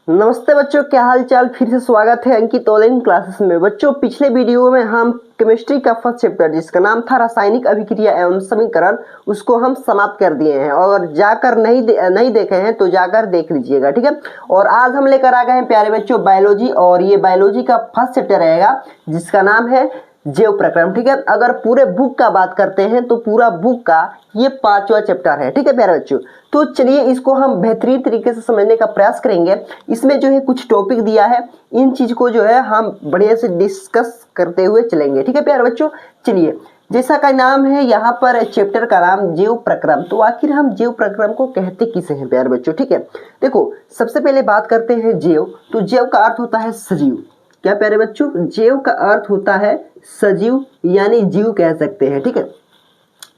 नमस्ते बच्चों, क्या हाल चाल। फिर से स्वागत है अंकित ऑनलाइन क्लासेस में। बच्चों, पिछले वीडियो में हम केमिस्ट्री का फर्स्ट चैप्टर जिसका नाम था रासायनिक अभिक्रिया एवं समीकरण, उसको हम समाप्त कर दिए हैं। और जाकर नहीं देखे हैं तो जाकर देख लीजिएगा, ठीक है। और आज हम लेकर आ गए हैं प्यारे बच्चों बायोलॉजी, और ये बायोलॉजी का फर्स्ट चैप्टर रहेगा जिसका नाम है जैव प्रक्रम, ठीक है। अगर पूरे बुक का बात करते हैं तो पूरा बुक का ये 5वां चैप्टर है, ठीक है प्यारे बच्चों। तो चलिए इसको हम बेहतरीन तरीके से समझने का प्रयास करेंगे। इसमें जो है कुछ टॉपिक दिया है, इन चीज को जो है हम बढ़िया से डिस्कस करते हुए चलेंगे, ठीक है प्यारे बच्चों। चलिए, जैसा का नाम है यहाँ पर चैप्टर का नाम जैव प्रक्रम। तो आखिर हम जैव प्रक्रम को कहते किसे हैं प्यारे बच्चों, ठीक है। देखो, सबसे पहले बात करते हैं जैव। तो जैव का अर्थ होता है सजीव। क्या प्यारे बच्चों, जैव का अर्थ होता है सजीव, यानी जीव कह सकते हैं, ठीक है।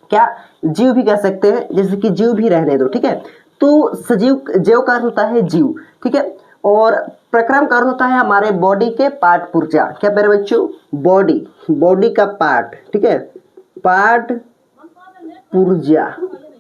क्या जीव भी कह सकते हैं, जैसे कि जीव भी रहने दो, ठीक है। तो सजीव, जैव का अर्थ होता है जीव, ठीक है। और प्रक्रम का अर्थ होता है हमारे बॉडी के पार्ट पुर्जा। क्या प्यारे बच्चों, बॉडी का पार्ट, ठीक है, पार्ट पुर्जा,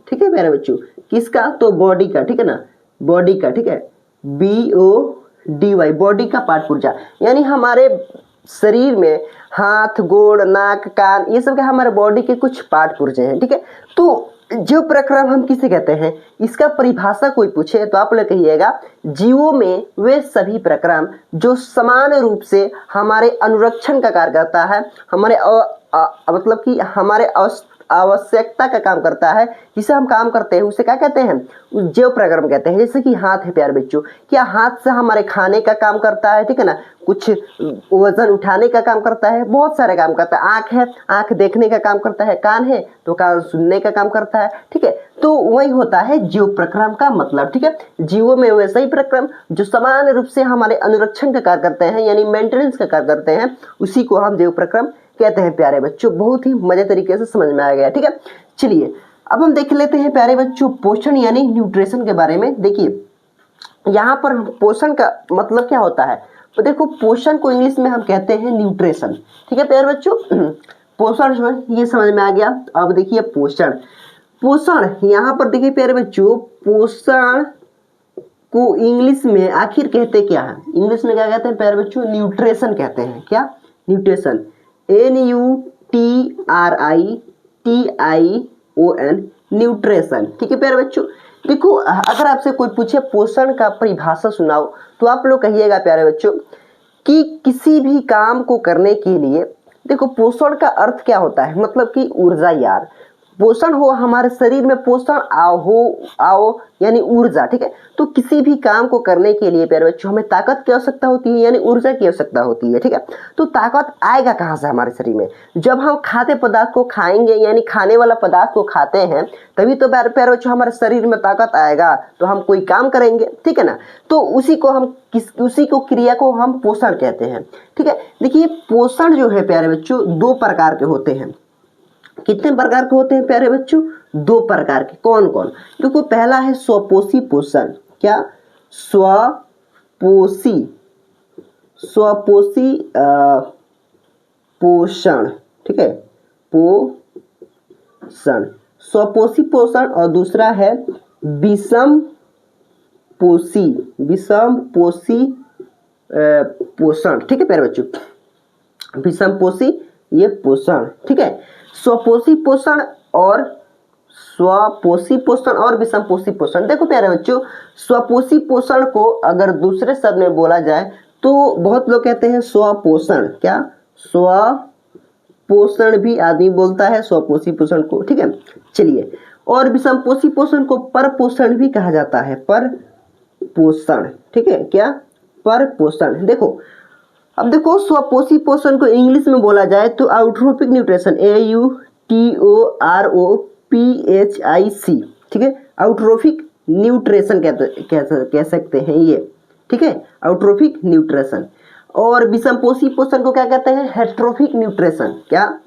ठीक है प्यारे बच्चों। किसका? तो बॉडी का, ठीक है ना, बॉडी का, ठीक है, BODY, बॉडी का पार्ट पुर्जा, यानी हमारे शरीर में हाथ, गोड़, नाक, कान, ये सब के हमारे बॉडी के कुछ पार्ट पुर्जे हैं, ठीक है। तो जैव प्रक्रम हम किसे कहते हैं, इसका परिभाषा कोई पूछे तो आप लोग कहिएगा, जीवों में वे सभी प्रक्रम जो समान रूप से हमारे अनुरक्षण का कार्य करता है, हमारे मतलब कि हमारे आवश्यकता का काम करता है, जिसे हम काम करते हैं उसे क्या कहते हैं, जैव प्रक्रम कहते हैं। जैसे कि हाथ है प्यारे बच्चों, क्या हाथ से हमारे खाने का काम करता है, ठीक है ना, कुछ वजन उठाने का काम करता है, बहुत सारे काम करता है। आंख है, आंख देखने का काम करता है। कान है तो कान सुनने का काम करता है, ठीक है। तो वही होता है जैव प्रक्रम का मतलब, ठीक है। जीवों में वैसे ही प्रक्रम जो समान रूप से हमारे अनुरक्षण का कार्य करते हैं, यानी मेंटेनेंस का कार्य करते हैं, उसी को हम जैव प्रक्रम कहते हैं प्यारे बच्चों। बहुत ही मजे तरीके से समझ में आ गया, ठीक है। चलिए अब हम देख लेते हैं प्यारे बच्चों पोषण यानी न्यूट्रिशन के बारे में। देखिए, यहाँ पर पोषण का मतलब क्या होता है, तो देखो, पोषण को इंग्लिश में हम कहते हैं न्यूट्रिशन, ठीक है प्यारे बच्चों। पोषण जो है ये समझ में आ गया। अब देखिए पोषण यहाँ पर देखिए प्यारे बच्चों, पोषण को इंग्लिश में आखिर कहते क्या है, इंग्लिश में क्या कहते हैं प्यारे बच्चों, न्यूट्रिशन कहते हैं। क्या? न्यूट्रिशन, NUTRITION, न्यूट्रिशन, ठीक है प्यारे बच्चों। देखो, अगर आपसे कोई पूछे पोषण का परिभाषा सुनाओ तो आप लोग कहिएगा प्यारे बच्चों कि किसी भी काम को करने के लिए, देखो पोषण का अर्थ क्या होता है, मतलब कि ऊर्जा यार। पोषण हो हमारे शरीर में, पोषण आओ यानी ऊर्जा, ठीक है। तो किसी भी काम को करने के लिए प्यारे बच्चों हमें ताकत की आवश्यकता होती है, यानी ऊर्जा की आवश्यकता होती है, ठीक है। तो ताकत आएगा कहाँ से हमारे शरीर में, जब हम खाद्य पदार्थ को खाएंगे, यानी खाने वाला पदार्थ को खाते हैं, तभी तो प्यारे बच्चों हमारे शरीर में ताकत आएगा, तो हम कोई काम करेंगे, ठीक है ना। तो उसी को क्रिया को हम पोषण कहते हैं, ठीक है। देखिए, पोषण जो है प्यारे बच्चों 2 प्रकार के होते हैं। कितने प्रकार के होते हैं प्यारे बच्चों? 2 प्रकार के। कौन कौन? देखो, पहला है स्वपोषी पोषण। क्या? स्वपोषी पोषण, ठीक है, पोषण, स्वपोषी पोषण। और दूसरा है विषम पोषी पोषण, ठीक है प्यारे बच्चों, विषम पोषी ये पोषण, ठीक है। स्वपोषी पोषण और विषम पोषी पोषण। देखो प्यारे बच्चों, स्वपोषी पोषण को अगर दूसरे शब्द में बोला जाए तो बहुत लोग कहते हैं स्वपोषण। क्या? स्वपोषण भी आदमी बोलता है स्वपोषी पोषण को, ठीक है। चलिए, और विषम पोषी पोषण को परपोषण भी कहा जाता है, परपोषण, ठीक है। क्या? परपोषण। देखो, अब देखो, स्वपोषी पोषण को इंग्लिश में बोला जाए तो आउट्रोपिक न्यूट्रिशन, AUTOROPHIC, ठीक है, आउट्रोफिक न्यूट्रिशन कह सकते हैं ये, ठीक है, आउट्रोफिक न्यूट्रिशन। और विषमपोषी पोषण को क्या कहते हैं? हेट्रोफिक न्यूट्रिशन। क्या?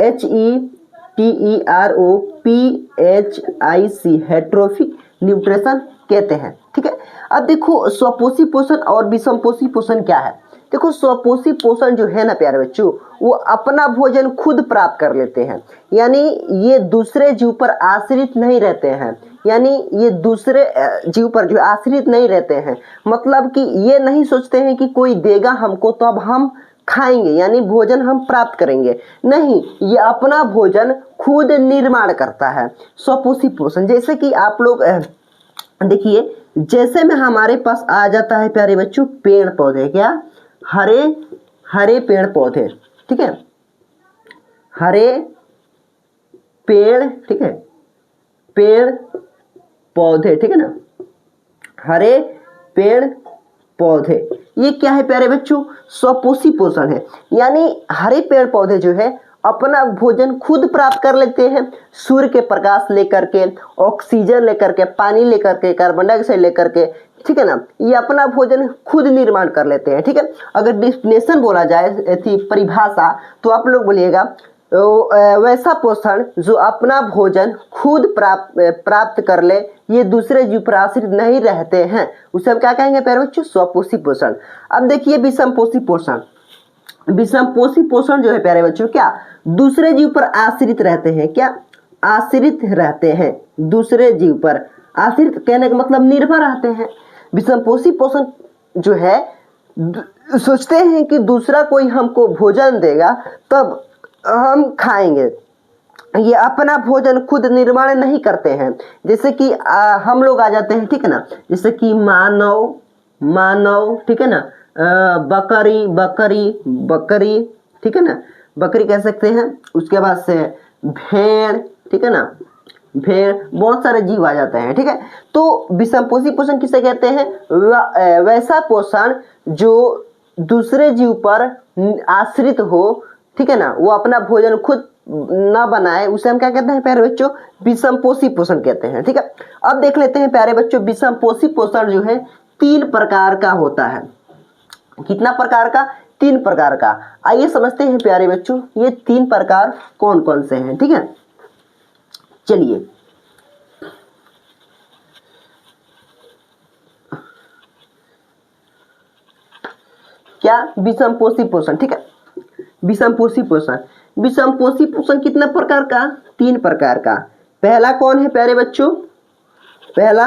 HETEROPHIC, हेट्रोफिक न्यूट्रिशन कहते हैं। ठीक है, अब देखो स्वपोषी पोषण और विषमपोषी पोषण क्या है। देखो स्वपोषी पोषण जो है ना प्यारे बच्चों, वो अपना भोजन खुद प्राप्त कर लेते हैं, यानी ये दूसरे जीव पर आश्रित नहीं रहते हैं, यानी ये दूसरे जीव पर जो आश्रित नहीं रहते हैं, मतलब कि ये नहीं सोचते हैं कि कोई देगा हमको तो अब हम खाएंगे, यानी भोजन हम प्राप्त करेंगे, नहीं, ये अपना भोजन खुद निर्माण करता है। स्वपोषी पोषण जैसे कि आप लोग देखिए, जैसे में हमारे पास आ जाता है प्यारे बच्चों पेड़ पौधे, क्या हरे हरे पेड़ पौधे, ठीक है, हरे पेड़, ठीक है, पेड़ पौधे, ठीक है ना, हरे पेड़ पौधे, ये क्या है प्यारे बच्चों, स्वपोषी पोषण है। यानी हरे पेड़ पौधे जो है अपना भोजन खुद प्राप्त कर लेते हैं, सूर्य के प्रकाश लेकर के, ऑक्सीजन लेकर के, पानी लेकर के, कार्बन डाइऑक्साइड लेकर के, ठीक है ना, ये अपना भोजन खुद निर्माण कर लेते हैं। ठीक है, अगर डिफिनेशन बोला जाए थी परिभाषा, तो आप लोग बोलिएगा वैसा पोषण जो अपना भोजन खुद प्राप्त कर ले, ये दूसरे जीव पर आश्रित नहीं रहते हैं, उसे हम क्या कहेंगे प्यारे बच्चों, स्वपोषी पोषण। अब देखिए विषमपोषी पोषण, विषमपोषी पोषण जो है प्यारे बच्चों क्या दूसरे जीव पर आश्रित रहते हैं, क्या आश्रित रहते हैं, दूसरे जीव पर आश्रित कहने का मतलब निर्भर रहते हैं। विषमपोषी पोषण जो है सोचते हैं कि दूसरा कोई हमको भोजन देगा तब हम खाएंगे, ये अपना भोजन खुद निर्माण नहीं करते हैं। जैसे कि हम लोग आ जाते हैं, ठीक है ना, जैसे कि मानव, ठीक है ना, बकरी, ठीक है ना, बकरी कह सकते हैं, उसके बाद से भेड़, ठीक है ना, भेड़, बहुत सारे जीव आ जाते हैं। ठीक है, तो विषमपोषी पोषण किसे कहते हैं, वैसा पोषण जो दूसरे जीव पर आश्रित हो, ठीक है ना, वो अपना भोजन खुद ना बनाए, उसे हम क्या कहते हैं प्यारे बच्चों, विषमपोषी पोषण कहते हैं। ठीक है, अब देख लेते हैं प्यारे बच्चों विषमपोषी पोषण जो है 3 प्रकार का होता है। कितना प्रकार का, 3 प्रकार का। आइए समझते हैं प्यारे बच्चों ये 3 प्रकार कौन कौन से हैं। ठीक है, चलिए क्या विषमपोषी पोषण, ठीक है, विषमपोषी पोषण कितना प्रकार का, 3 प्रकार का। पहला कौन है प्यारे बच्चों, पहला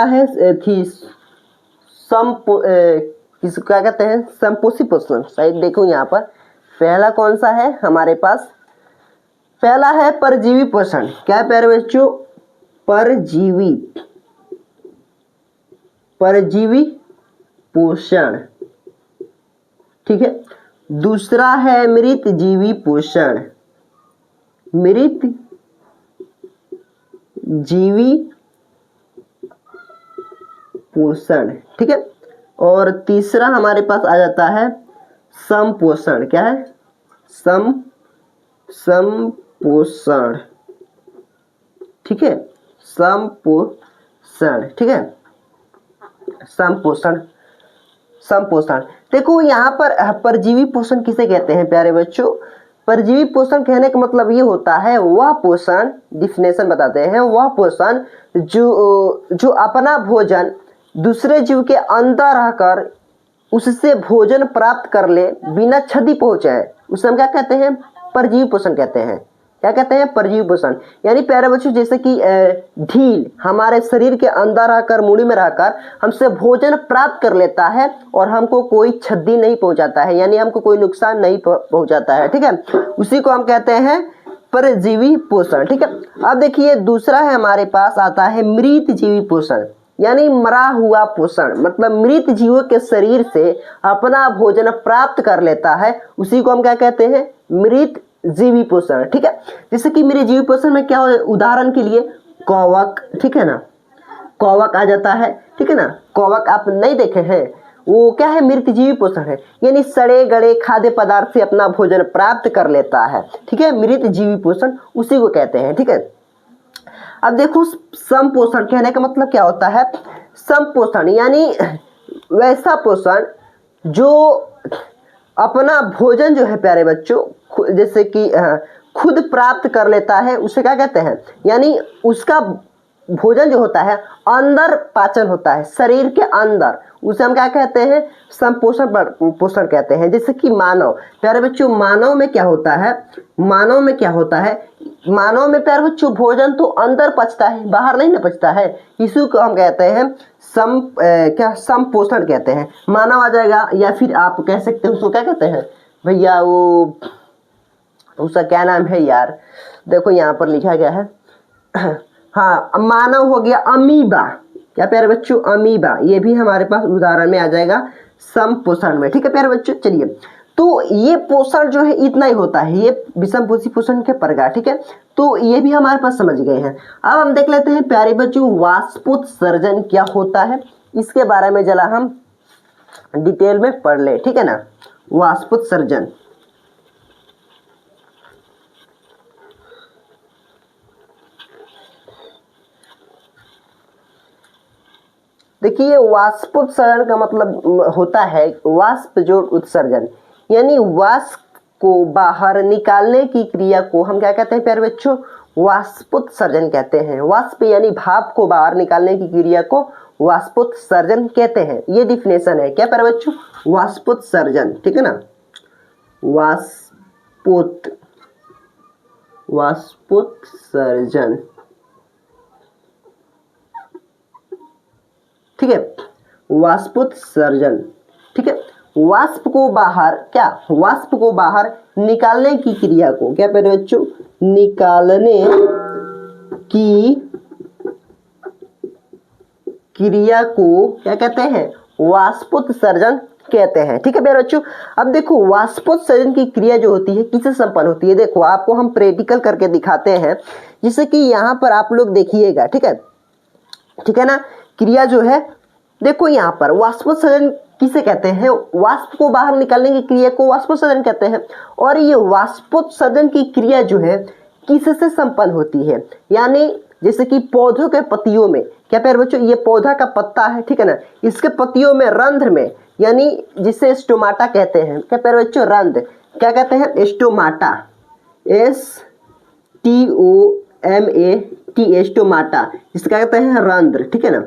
है क्या कहते हैं, समपोषी पोषण। शायद देखो यहाँ पर पहला कौन सा है हमारे पास, पहला है परजीवी पोषण। क्या है प्यारे बच्चों, परजीवी पोषण, ठीक है। दूसरा है मृत जीवी पोषण, मृत जीवी पोषण, ठीक है। और तीसरा हमारे पास आ जाता है समपोषण। क्या है, समपोषण, ठीक है, समपोषण, ठीक है, समपोषण। देखो यहाँ पर परजीवी पोषण किसे कहते हैं प्यारे बच्चों, परजीवी पोषण कहने का मतलब ये होता है वह पोषण, डिफिनेशन बताते हैं, वह पोषण जो अपना भोजन दूसरे जीव के अंदर रहकर उससे भोजन प्राप्त कर ले बिना क्षति पहुंचाए, उसे हम क्या कहते हैं, परजीवी पोषण कहते हैं। क्या कहते हैं, परजीवी पोषण। यानी प्यारे बच्चों जैसे कि ढील हमारे शरीर के अंदर रहकर, मुड़ी में रहकर हमसे भोजन प्राप्त कर लेता है और हमको कोई क्षति नहीं पहुंचाता है, यानी हमको कोई नुकसान नहीं पहुंचाता है, ठीक है, उसी को हम कहते हैं परजीवी पोषण, ठीक है। अब देखिए दूसरा है हमारे पास आता है मृत जीवी पोषण, यानी मरा हुआ पोषण, मतलब मृत जीवों के शरीर से अपना भोजन प्राप्त कर लेता है, उसी को हम क्या कहते हैं, मृत जीवी पोषण, ठीक है। जैसे कि मेरे जीवी पोषण में क्या है, उदाहरण के लिए कौवक, ठीक है ना, कौवक आ जाता है, ठीक है ना, कौवक आप नहीं देखे हैं, वो क्या है, मृत जीवी पोषण है, यानी सड़े गड़े खाद्य पदार्थ से अपना भोजन प्राप्त कर लेता है, ठीक है, मृत जीवी पोषण उसी को कहते हैं, ठीक है। अब देखो समपोषण कहने का मतलब क्या होता है, समपोषण यानी वैसा पोषण जो अपना भोजन जो है प्यारे बच्चों जैसे कि खुद प्राप्त कर लेता है, उसे क्या कहते हैं, यानी उसका भोजन जो होता है अंदर पाचन होता है शरीर के अंदर, उसे हम क्या कहते हैं, संपोषण पोषण कहते हैं। जैसे कि मानव, प्यारे बच्चों मानव में क्या होता है, मानव में क्या होता है, मानव में प्यारे बच्चों भोजन तो अंदर पचता है, बाहर नहीं ना पचता है, इसी को हम कहते हैं संपोषण कहते हैं। मानव आ जाएगा, या फिर आप कह सकते हैं उसको क्या कहते हैं भैया, वो उसका क्या नाम है यार, देखो यहाँ पर लिखा गया है हाँ मानव हो गया अमीबा, क्या प्यारे बच्चों अमीबा, ये भी हमारे पास उदाहरण में आ जाएगा संपोषण में। ठीक है प्यारे बच्चों, चलिए तो ये पोषण जो है इतना ही होता है, ये विषम पोषी पोषण के प्रकार। ठीक है, तो ये भी हमारे पास समझ गए हैं। अब हम देख लेते हैं प्यारे बच्चों वाष्पोत्सर्जन क्या होता है, इसके बारे में जरा हम डिटेल में पढ़ ले। ठीक है ना, वाष्पोत्सर्जन, देखिए वाष्पोत्सर्जन का मतलब होता है वाष्प जोड़ उत्सर्जन, यानी वाष्प को बाहर निकालने की क्रिया को हम क्या कहते हैं प्यारे बच्चों, वाष्पोत्सर्जन कहते हैं। वाष्प यानी भाप को बाहर निकालने की क्रिया को वाष्पोत्सर्जन कहते हैं। ये डिफिनेशन है क्या प्यारे बच्चों, वाष्पोत्सर्जन। ठीक है ना, वाष्पोत्सर्जन। ठीक है, वाष्पोत्सर्जन। ठीक है, वाष्प को बाहर क्या, वाष्प को बाहर निकालने की क्रिया को क्या प्यारे बच्चों, निकालने की क्रिया को क्या कहते हैं, वाष्पोत्सर्जन कहते हैं। ठीक है प्यारे बच्चों, अब देखो वाष्पोत्सर्जन की क्रिया जो होती है किससे संपन्न होती है, देखो आपको हम प्रैक्टिकल करके दिखाते हैं, जैसे कि यहाँ पर आप लोग देखिएगा। ठीक है, ठीक है ना, क्रिया जो है देखो यहाँ पर वाष्पोत्सर्जन किसे कहते हैं, वाष्प को बाहर निकालने की क्रिया को वाष्पोत्सर्जन कहते हैं। और ये वाष्पोत्सर्जन की क्रिया जो है किससे संपन्न होती है, यानी जैसे कि पौधों के पत्तियों में, क्या प्यारे बच्चों ये पौधा का पत्ता है, ठीक है ना, इसके पत्तियों में रंध्र में, यानी जिसे स्टोमाटा कहते हैं, क्या प्यारे बच्चों रंध्र क्या कहते हैं, स्टोमाटा, STOMATA, स्टोमाटा, इसका कहते हैं रंध्र। ठीक है ना,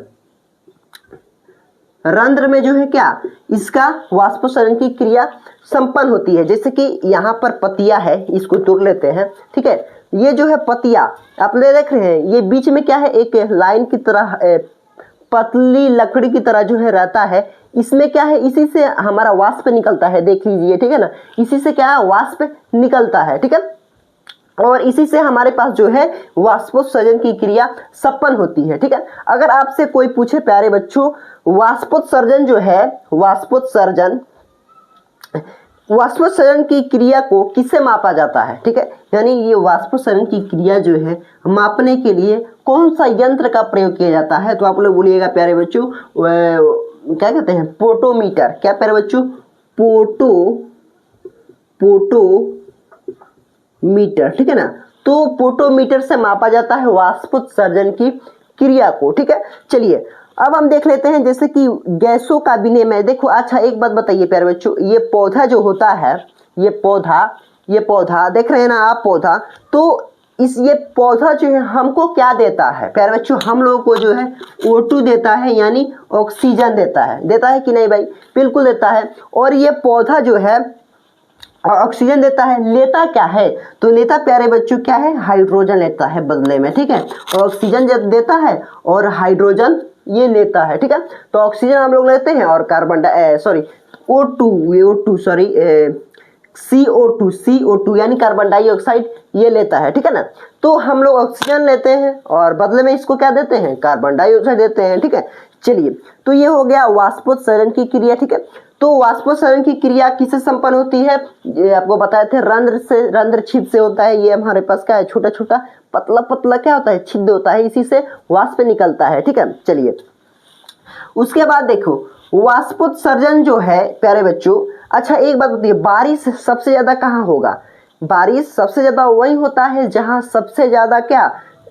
रंध्र में जो है क्या, इसका वाष्पोत्सर्जन की क्रिया संपन्न होती है। जैसे कि यहाँ पर पतिया है, इसको तोड़ लेते हैं। ठीक है, ये जो है पतिया आप ले देख रहे हैं, ये बीच में क्या है, एक लाइन की तरह पतली लकड़ी की तरह जो है रहता है, इसमें क्या है, इसी से हमारा वाष्प निकलता है, देख लीजिए। ठीक है ना, इसी से क्या वाष्प निकलता है। ठीक है, और इसी से हमारे पास जो है वाष्पोत्सर्जन की क्रिया संपन्न होती है। ठीक है, अगर आपसे कोई पूछे प्यारे बच्चों वाष्पोत्सर्जन जो है, वाष्पोत्सर्जन की क्रिया को किससे मापा जाता है, ठीक है, यानी ये वाष्पोत्सर्जन की क्रिया जो है मापने के लिए कौन सा यंत्र का प्रयोग किया जाता है, तो आप लोग बोलिएगा प्यारे बच्चों क्या कहते हैं, पोटोमीटर। क्या प्यारे बच्चों, पोटोमीटर। ठीक है ना, तो पोटोमीटर से मापा जाता है वाष्पोत्सर्जन की क्रिया को। ठीक है, चलिए अब हम देख लेते हैं जैसे कि गैसों का विनिमय। देखो अच्छा एक बात बताइए प्यारे बच्चों, ये पौधा जो होता है, ये पौधा देख रहे हैं ना आप, पौधा, तो ये पौधा जो है हमको क्या देता है प्यारे बच्चों, हम लोगों को जो है O2 देता है, यानी ऑक्सीजन देता है कि नहीं भाई, बिल्कुल देता है। और ये पौधा जो है ऑक्सीजन देता है, लेता क्या है, तो लेता प्यारे बच्चों क्या है, हाइड्रोजन लेता है बदले में। ठीक है, ऑक्सीजन देता है और हाइड्रोजन ये लेता है। ठीक है, तो ऑक्सीजन हम लोग लेते हैं और कार्बन CO2 यानी कार्बन डाइऑक्साइड ये लेता है। ठीक है ना, तो हम लोग ऑक्सीजन लेते हैं और बदले में इसको क्या देते हैं, कार्बन डाइऑक्साइड देते हैं। ठीक है, चलिए तो ये हो गया वाष्पोत्सर्जन की क्रिया। ठीक है, तो वाष्पोत्सर्जन की क्रिया किससे संपन्न होती है, ये आपको बताए थे रंध्र से, रंध्र छिद्र से होता है। ये हमारे पास क्या है, छोटा छोटा पतला पतला क्या होता है, छिद्र होता है, इसी से वाष्प निकलता है। ठीक है, चलिए उसके बाद देखो वाष्पोत्सर्जन जो है प्यारे बच्चों, अच्छा एक बात बताइए, बारिश सबसे ज्यादा कहाँ होगा, बारिश सबसे ज्यादा वही होता है जहाँ सबसे ज्यादा क्या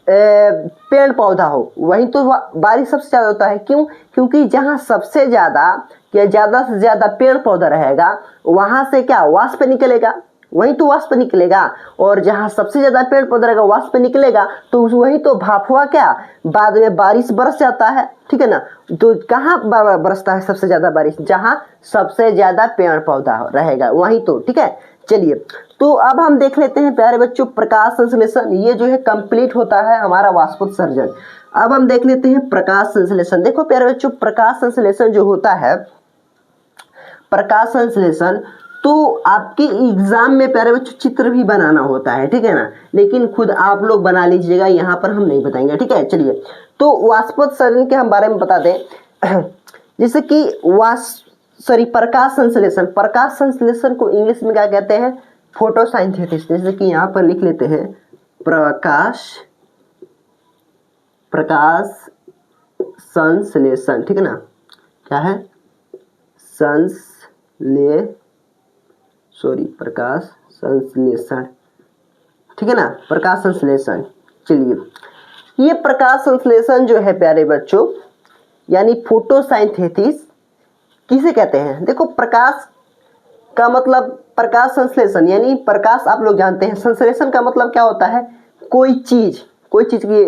पेड़ पौधा हो, वहीं तो बारिश सबसे ज्यादा होता है। क्यों, क्योंकि जहाँ सबसे ज्यादा या ज्यादा से ज्यादा पेड़ पौधा रहेगा वहां से क्या वाष्प निकलेगा, वही तो वाष्प निकलेगा। और जहाँ सबसे ज्यादा पेड़ पौधा रहेगा वाष्प निकलेगा, तो वही तो भाप हुआ, क्या बाद में बारिश बरस जाता है, ठीक है ना। तो कहाँ बरसता है सबसे ज्यादा बारिश? जहाँ सबसे ज्यादा पेड़ पौधा रहेगा वही तो, ठीक है। चलिए, तो अब हम देख लेते हैं प्यारे बच्चों प्रकाश संश्लेषण। ये जो है कंप्लीट होता है हमारा वाष्पोत्सर्जन। अब हम देख लेते हैं प्रकाश संश्लेषण। देखो प्यारे बच्चों, प्रकाश संश्लेषण जो होता है, प्रकाश संश्लेषण, तो आपके एग्जाम में प्यारे बच्चों चित्र भी बनाना होता है, ठीक है ना, लेकिन खुद आप लोग बना लीजिएगा, यहाँ पर हम नहीं बताएंगे, ठीक है। चलिए, तो वाष्पोत्सर्जन के हम बारे में बता दें। जैसे कि प्रकाश संश्लेषण, प्रकाश संश्लेषण को इंग्लिश में क्या कहते हैं? फोटोसाइंथेसिस। जैसे कि यहाँ पर लिख लेते हैं प्रकाश संश्लेषण, ठीक है ना। क्या है? प्रकाश संश्लेषण, ठीक है ना, प्रकाश संश्लेषण। चलिए, ये प्रकाश संश्लेषण जो है प्यारे बच्चों, यानी फोटोसाइंथेसिस किसे कहते हैं? देखो, प्रकाश का मतलब, प्रकाश संश्लेषण यानी प्रकाश आप लोग जानते हैं, संश्लेषण का मतलब क्या होता है? कोई चीज की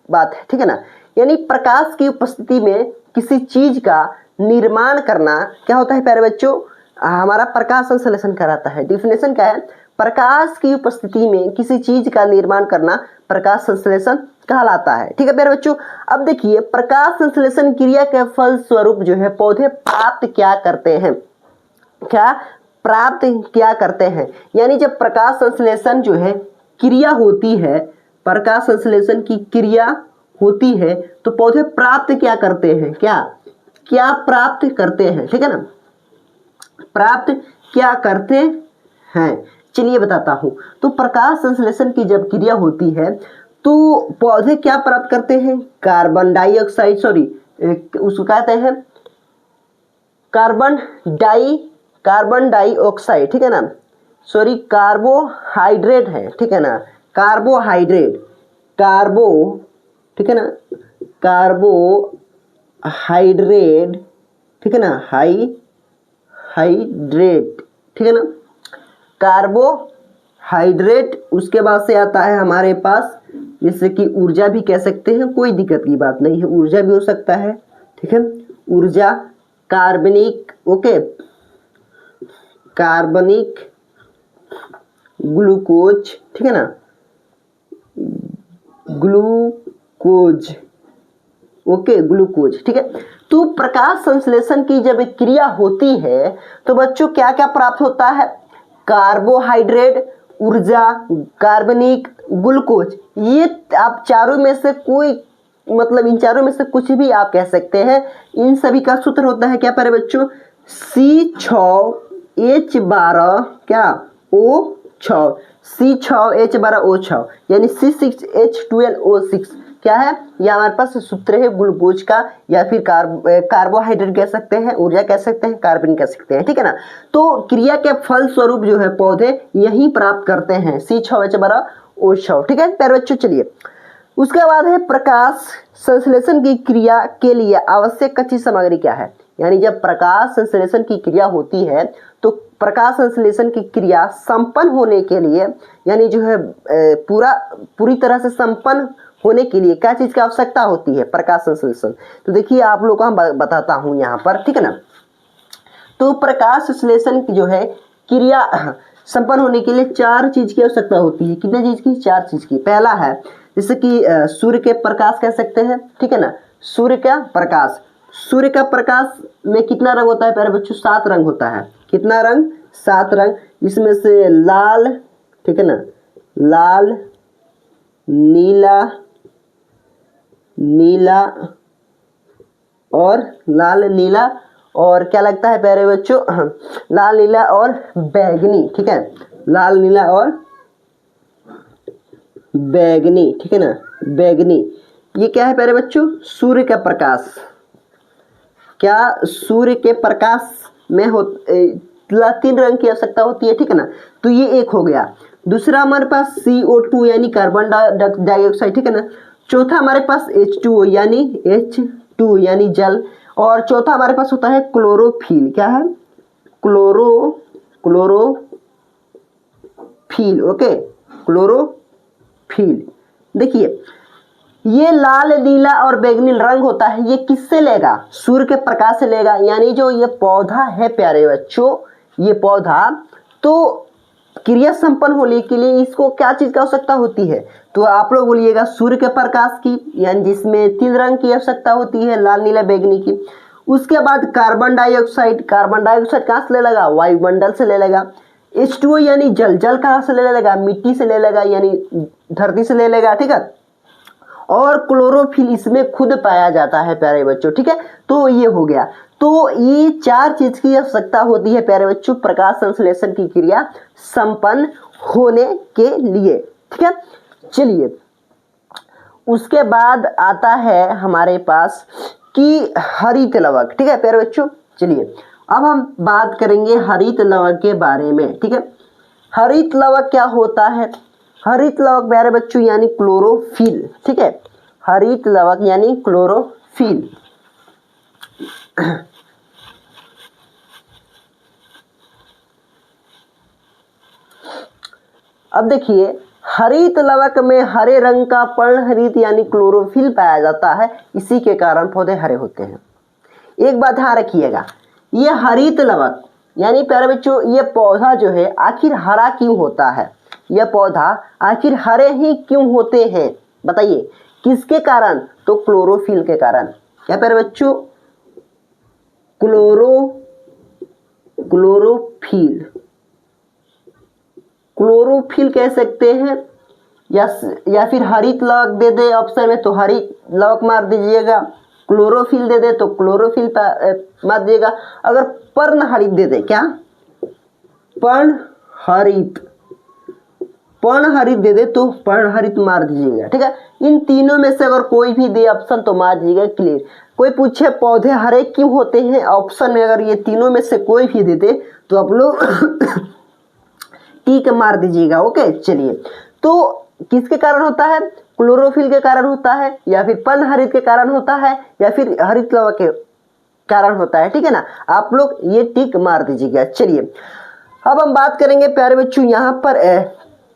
बात है, ठीक है ना। यानी प्रकाश की उपस्थिति में किसी चीज का निर्माण करना क्या होता है प्यारे बच्चों? हमारा प्रकाश संश्लेषण कराता है। डिफिनेशन क्या है? प्रकाश की उपस्थिति में किसी चीज का निर्माण करना प्रकाश संश्लेषण कहलाता है, ठीक है प्यारे बच्चों। अब देखिए, प्रकाश संश्लेषण क्रिया के फल स्वरूप जो है पौधे प्राप्त क्या करते हैं? यानी जब प्रकाश संश्लेषण जो है क्रिया होती है, प्रकाश संश्लेषण की क्रिया होती है, तो पौधे प्राप्त क्या करते हैं? क्या प्राप्त करते हैं, ठीक है ना। प्राप्त क्या करते हैं, चलिए बताता हूं। तो प्रकाश संश्लेषण की जब क्रिया होती है तो पौधे क्या प्राप्त करते हैं? कार्बन डाइऑक्साइड, उसको कहते हैं कार्बन डाइऑक्साइड, ठीक है ना, कार्बोहाइड्रेट है, ठीक है ना, ठीक है ना, कार्बोहाइड्रेट, ठीक है ना, हाइड्रेट, ठीक है ना, कार्बोहाइड्रेट। उसके बाद से आता है हमारे पास, जैसे कि ऊर्जा भी कह सकते हैं, कोई दिक्कत की बात नहीं है, ऊर्जा भी हो सकता है, ठीक है। ऊर्जा, कार्बनिक, ओके, कार्बनिक ग्लूकोज, ठीक है ना, ग्लूकोज, ओके, ग्लूकोज, ठीक है। तो प्रकाश संश्लेषण की जब क्रिया होती है तो बच्चों क्या क्या प्राप्त होता है? कार्बोहाइड्रेट, ऊर्जा, कार्बनिक, ग्लूकोज। ये आप चारों में से कोई, मतलब इन चारों में से कुछ भी आप कह सकते हैं। इन सभी का सूत्र होता है क्या प्यारे बच्चों? C6H12 क्या O6, C6H12O6 यानी C6H12O6 क्या है? यह हमारे पास सूत्र है ग्लूकोज का, या फिर कार्बोहाइड्रेट कह सकते हैं, ऊर्जा कह सकते हैं, कार्बन कह सकते हैं, ठीक है ना। तो क्रिया के फल स्वरूप जो है पौधे यही प्राप्त करते हैं, C6H12O6, ठीक है प्यारे बच्चों। चलिए, उसके बाद है प्रकाश संश्लेषण की क्रिया के लिए आवश्यक कच्ची सामग्री क्या है? यानी जब प्रकाश संश्लेषण की क्रिया होती है तो प्रकाश संश्लेषण की क्रिया संपन्न होने के लिए, यानी जो है पूरी तरह से संपन्न होने के लिए क्या चीज की आवश्यकता होती है? प्रकाश संश्लेषण। तो देखिए, आप लोगों को हम बताता हूं यहाँ पर, ठीक है ना। तो प्रकाश संश्लेषण की जो है क्रिया संपन्न होने के लिए 4 चीज की आवश्यकता होती है। कितने चीज की? 4 चीज की। पहला है जैसे कि सूर्य के प्रकाश कह सकते हैं, ठीक है ना, सूर्य का प्रकाश में कितना रंग होता है प्यारे बच्चों? 7 रंग होता है। कितना रंग? 7 रंग। इसमें से लाल, ठीक है ना, लाल, नीला और क्या लगता है प्यारे बच्चों? लाल, नीला और बैगनी, ठीक है, लाल, नीला और बैगनी, ठीक है ना, बैगनी। ये क्या है प्यारे बच्चों? सूर्य का प्रकाश। क्या सूर्य के प्रकाश में 3 रंग की आवश्यकता होती है, ठीक है ना। तो ये एक हो गया। दूसरा हमारे पास CO2 यानी कार्बन डाइऑक्साइड, ठीक है ना। चौथा हमारे पास H2O यानी जल। और चौथा हमारे पास होता है क्लोरोफिल। क्या है? क्लोरोफिल। Okay, chlorophyll. देखिए ये लाल, नीला और बैंगनी रंग होता है, ये किससे लेगा? सूर्य के प्रकाश से लेगा। यानी जो ये पौधा है प्यारे बच्चों, ये पौधा तो क्रिया संपन्न होने के लिए इसको क्या चीज की आवश्यकता होती है? तो आप लोग बोलिएगा सूर्य के प्रकाश की, यानी जिसमें 3 रंग की आवश्यकता होती है, लाल, नीला, बैंगनी की। उसके बाद कार्बन डाइऑक्साइड, कार्बन डाइऑक्साइड कहाँ से ले लेगा? वायुमंडल से ले लेगा। H2O यानी जल, जल कहाँ से ले लेगा? मिट्टी से ले लेगा, यानी धरती से ले लेगा, ठीक है। और क्लोरोफिल इसमें खुद पाया जाता है प्यारे बच्चों, ठीक है। तो ये हो गया। तो ये 4 चीज की आवश्यकता होती है प्यारे बच्चों प्रकाश संश्लेषण की क्रिया संपन्न होने के लिए, ठीक है। चलिए उसके बाद आता है हमारे पास कि हरित लवक, ठीक है प्यारे बच्चों। चलिए अब हम बात करेंगे हरित लवक के बारे में, ठीक है। हरित लवक क्या होता है? हरित लवक प्यारे बच्चों यानी क्लोरोफिल, ठीक है। हरित लवक यानी क्लोरोफिल। अब देखिए हरित लवक में हरे रंग का पर्णहरित यानी क्लोरोफिल पाया जाता है, इसी के कारण पौधे हरे होते हैं। एक बात ध्यान रखिएगा, ये हरित लवक यानी प्यारे बच्चों ये पौधा जो है आखिर हरा क्यों होता है? यह पौधा आखिर हरे ही क्यों होते हैं? बताइए किसके कारण? तो क्लोरोफिल के कारण। क्या प्यारे बच्चों? क्लोरोफिल, क्लोरोफिल कह सकते हैं या फिर हरित लवक दे दे ऑप्शन में तो हरित लवक मार दीजिएगा, क्लोरोफिल दे दे तो क्लोरोफिल मार दीजिएगा। अगर पर्णहरित दे दे, क्या पर्णहरित, पर्णहरित दे दे तो पर्णहरित मार दीजिएगा, ठीक है। इन तीनों में से अगर कोई भी दे ऑप्शन तो मार दीजिएगा, क्लियर। कोई पूछे पौधे हरे क्यों होते हैं, ऑप्शन में अगर ये तीनों में से कोई भी दे दे तो आप लोग टीक मार दीजिएगा। ओके चलिए, तो किसके कारण होता है? क्लोरोफिल के कारण होता है, या फिर पर्णहरित के कारण होता है, या फिर हरित लवक के कारण होता है, ठीक है ना। आप लोग ये टिक मार दीजिएगा। चलिए अब हम बात करेंगे प्यारे बच्चों, यहाँ पर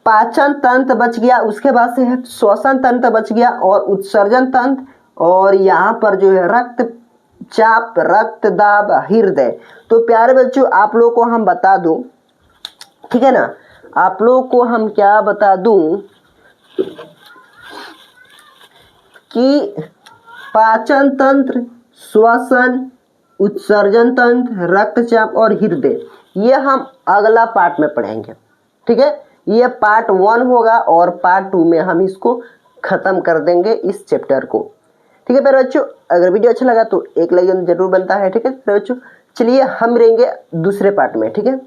पाचन तंत्र बच गया, उसके बाद से है श्वसन तंत्र बच गया और उत्सर्जन तंत्र, और यहाँ पर जो है रक्तचाप, रक्तदाब, हृदय। तो प्यारे बच्चों आप लोग को हम बता दूं, ठीक है ना, आप लोग को हम क्या बता दूं कि पाचन तंत्र, श्वसन, उत्सर्जन तंत्र, रक्तचाप और हृदय ये हम अगला पार्ट में पढ़ेंगे, ठीक है। ये पार्ट 1 होगा और पार्ट 2 में हम इसको खत्म कर देंगे इस चैप्टर को, ठीक है प्यारे बच्चों। अगर वीडियो अच्छा लगा तो एक लाइक जरूर बनता है, ठीक है प्यारे बच्चों। चलिए हम रहेंगे दूसरे पार्ट में, ठीक है।